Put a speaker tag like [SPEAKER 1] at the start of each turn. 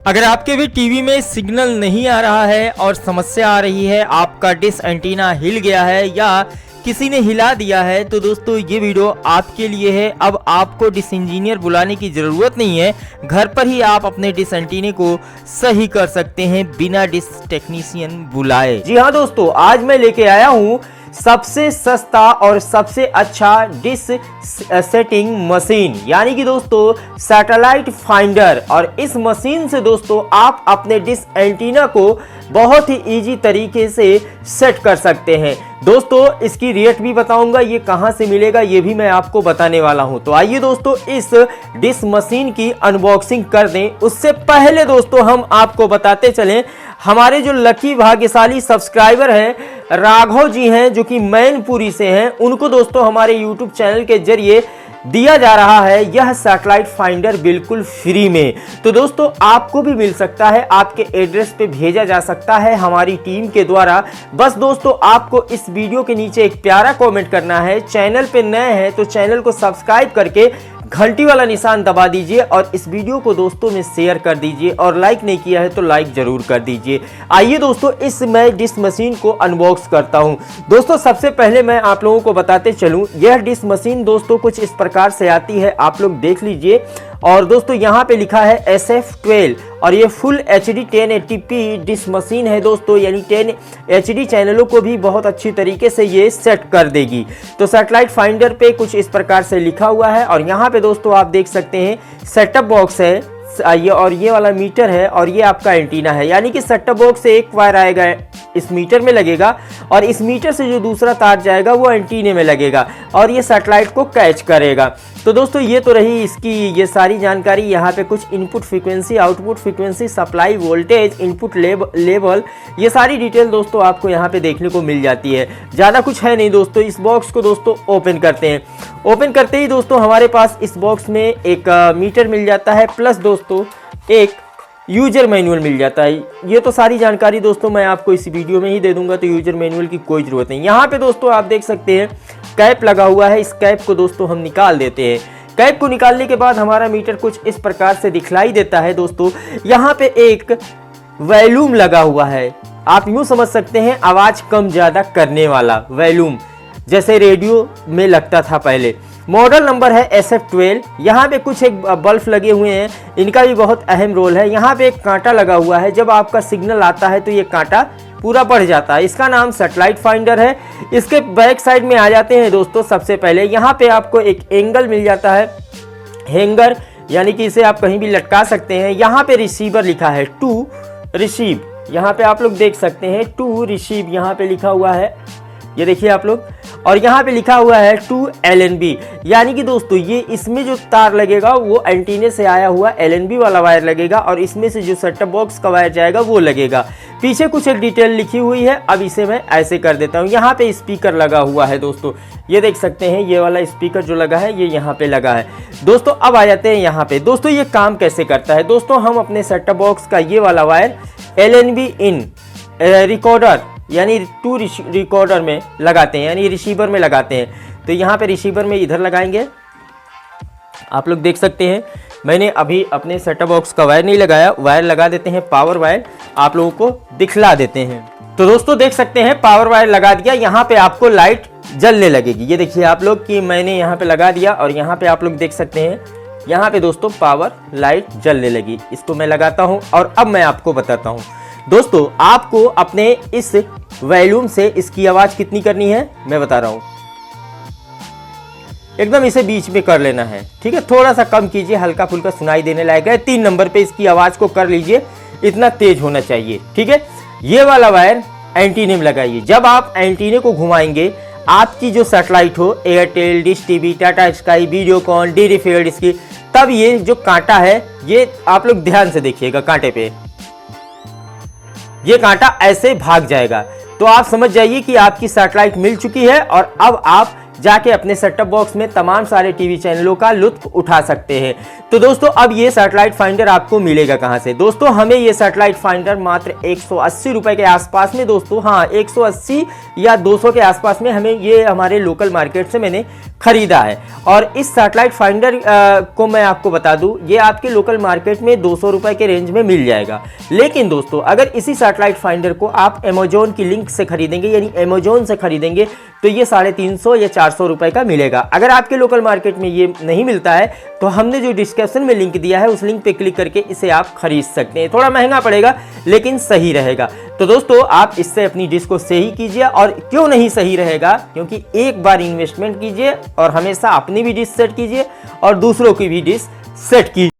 [SPEAKER 1] अगर आपके भी टीवी में सिग्नल नहीं आ रहा है और समस्या आ रही है, आपका डिश एंटीना हिल गया है या किसी ने हिला दिया है, तो दोस्तों ये वीडियो आपके लिए है। अब आपको डिश इंजीनियर बुलाने की ज़रूरत नहीं है, घर पर ही आप अपने डिश एंटीने को सही कर सकते हैं बिना डिश टेक्नीशियन बुलाए। जी हाँ दोस्तों, आज मैं लेके आया हूँ सबसे सस्ता और सबसे अच्छा डिश सेटिंग मशीन, यानी कि दोस्तों सैटेलाइट फाइंडर। और इस मशीन से दोस्तों आप अपने डिश एंटीना को बहुत ही इजी तरीके से सेट कर सकते हैं। दोस्तों इसकी रेट भी बताऊंगा, ये कहां से मिलेगा ये भी मैं आपको बताने वाला हूं। तो आइए दोस्तों इस डिश मशीन की अनबॉक्सिंग कर दें। उससे पहले दोस्तों हम आपको बताते चलें, हमारे जो लकी भाग्यशाली सब्सक्राइबर हैं राघव जी हैं, जो कि मैनपुरी से हैं, उनको दोस्तों हमारे यूट्यूब चैनल के जरिए दिया जा रहा है यह सैटेलाइट फाइंडर बिल्कुल फ्री में। तो दोस्तों आपको भी मिल सकता है, आपके एड्रेस पे भेजा जा सकता है हमारी टीम के द्वारा। बस दोस्तों आपको इस वीडियो के नीचे एक प्यारा कमेंट करना है। चैनल पे नए हैं तो चैनल को सब्सक्राइब करके घंटी वाला निशान दबा दीजिए और इस वीडियो को दोस्तों में शेयर कर दीजिए, और लाइक नहीं किया है तो लाइक जरूर कर दीजिए। आइए दोस्तों इस मैं डिश मशीन को अनबॉक्स करता हूं। दोस्तों सबसे पहले मैं आप लोगों को बताते चलूं, यह डिश मशीन दोस्तों कुछ इस प्रकार से आती है, आप लोग देख लीजिए। और दोस्तों यहाँ पे लिखा है SF12 और ये full HD 1080p dish machine है दोस्तों, यानी 10 HD चैनलों को भी बहुत अच्छी तरीके से ये सेट कर देगी। तो सैटेलाइट फाइंडर पे कुछ इस प्रकार से लिखा हुआ है, और यहाँ पे दोस्तों आप देख सकते हैं सेटअप बॉक्स है ये, और ये वाला मीटर है, और ये आपका एंटीना है। यानी कि सेटअप बॉक्स से एक वायर आएगा इस मीटर में लगेगा, और इस मीटर से जो दूसरा तार जाएगा वो एंटीने में लगेगा, और ये सैटेलाइट को कैच करेगा। तो दोस्तों ये तो रही इसकी ये सारी जानकारी। यहाँ पे कुछ input frequency, output frequency, supply voltage, input level, ये सारी डिटेल दोस्तों आपको यहाँ पे देखने को मिल जाती है। ज़्यादा कुछ है नहीं दोस्तों। इस बॉक्स को दोस्तों ओपन करते हैं। ओपन करते ही दोस्तों हमारे पास इस बॉक्स में एक मीटर मिल जाता है, प्लस दोस्तों एक यूजर मैनुअल मिल जाता है। ये तो सारी जानकारी दोस्तों मैं आपको इस वीडियो में ही दे दूंगा, तो यूजर मैनुअल की कोई ज़रूरत नहीं। यहाँ पे दोस्तों आप देख सकते हैं कैप लगा हुआ है, इस कैप को दोस्तों हम निकाल देते हैं। कैप को निकालने के बाद हमारा मीटर कुछ इस प्रकार से दिखलाई देता है दोस्तों। यहाँ पे एक वॉल्यूम लगा हुआ है, आप यूँ समझ सकते हैं आवाज़ कम ज़्यादा करने वाला वॉल्यूम, जैसे रेडियो में लगता था पहले। मॉडल नंबर है SF12। यहाँ पे कुछ एक बल्ब लगे हुए हैं, इनका भी बहुत अहम रोल है। यहाँ पे एक कांटा लगा हुआ है, जब आपका सिग्नल आता है तो ये कांटा पूरा बढ़ जाता है। इसका नाम सैटेलाइट फाइंडर है। इसके बैक साइड में आ जाते हैं दोस्तों। सबसे पहले यहाँ पे आपको एक एंगल मिल जाता है, हैंगर, यानी कि इसे आप कहीं भी लटका सकते हैं। यहाँ पे रिसीवर लिखा है, टू रिसीव, यहाँ पे आप लोग देख सकते हैं टू रिसीव यहाँ पे लिखा हुआ है, ये देखिए आप लोग। और यहाँ पे लिखा हुआ है टू LNB, यानी कि दोस्तों ये इसमें जो तार लगेगा वो एंटीने से आया हुआ LNB वाला वायर लगेगा, और इसमें से जो सेटअप बॉक्स का वायर जाएगा वो लगेगा। पीछे कुछ एक डिटेल लिखी हुई है, अब इसे मैं ऐसे कर देता हूँ। यहाँ पे स्पीकर लगा हुआ है दोस्तों, ये देख सकते हैं, ये वाला स्पीकर जो लगा है ये यहाँ पे लगा है दोस्तों। अब आ जाते हैं यहाँ पे दोस्तों, ये काम कैसे करता है दोस्तों। हम अपने सेटअप बॉक्स का ये वाला वायर LNB इन रिकॉर्डर यानी टू रिकॉर्डर में लगाते हैं, यानी रिसीवर में लगाते हैं। तो यहाँ पे रिसीवर में इधर लगाएंगे, आप लोग देख सकते हैं। मैंने अभी अपने सेटअप बॉक्स का वायर नहीं लगाया, वायर लगा देते हैं पावर वायर, आप लोगों को दिखला देते हैं। तो दोस्तों देख सकते हैं पावर वायर लगा दिया। यहाँ पे आपको लाइट जलने लगेगी, ये देखिए आप लोग कि मैंने यहाँ पे लगा दिया, और यहाँ पे आप लोग देख सकते हैं यहाँ पे दोस्तों पावर लाइट जलने लगी। इसको मैं लगाता हूँ और अब मैं आपको बताता हूँ दोस्तों, आपको अपने इस वॉल्यूम से इसकी आवाज़ कितनी करनी है मैं बता रहा हूँ। एकदम इसे बीच में कर लेना है, ठीक है। थोड़ा सा कम कीजिए, हल्का फुल्का सुनाई देने लायक है। 3 नंबर पे इसकी आवाज़ को कर लीजिए, इतना तेज होना चाहिए, ठीक है। ये वाला वायर एंटीने में लगाइए। जब आप एंटीने को घुमाएंगे, आपकी जो सैटेलाइट हो, Airtel, dish TV, Tata sky, Videocon, DD field, इसकी, तब ये जो कांटा है, ये आप लोग ध्यान से देखिएगा कांटे पे, ये कांटा ऐसे भाग जाएगा। तो आप समझ जाइए कि आपकी सैटेलाइट मिल चुकी है, और अब आप जाके अपने सेटअप बॉक्स में तमाम सारे टीवी चैनलों का लुत्फ उठा सकते हैं। तो दोस्तों अब ये सैटेलाइट फाइंडर आपको मिलेगा कहां से? दोस्तों हमें ये सैटेलाइट फाइंडर मात्र 180 रुपए के आसपास में, दोस्तों हाँ 180 या 200 के आसपास में हमें ये हमारे लोकल मार्केट से मैंने खरीदा है। और इस सैटेलाइट फाइंडर को मैं आपको बता दूं, ये आपके लोकल मार्केट में 200 रुपए के रेंज में मिल जाएगा। लेकिन दोस्तों अगर इसी सैटेलाइट फाइंडर को आप अमेजोन की लिंक से खरीदेंगे, यानी अमेजोन से खरीदेंगे, तो ये 350 या 400 रुपए का मिलेगा। अगर आपके लोकल मार्केट में ये नहीं मिलता है तो हमने जो डिस्क्रिप्शन में लिंक दिया है उस लिंक पे क्लिक करके इसे आप खरीद सकते हैं। थोड़ा महंगा पड़ेगा लेकिन सही रहेगा। तो दोस्तों आप इससे अपनी डिश को सही कीजिए। और क्यों नहीं सही रहेगा? क्योंकि एक बार इन्वेस्टमेंट कीजिए और हमेशा अपनी भी डिश सेट कीजिए और दूसरों की भी डिश सेट कीजिए।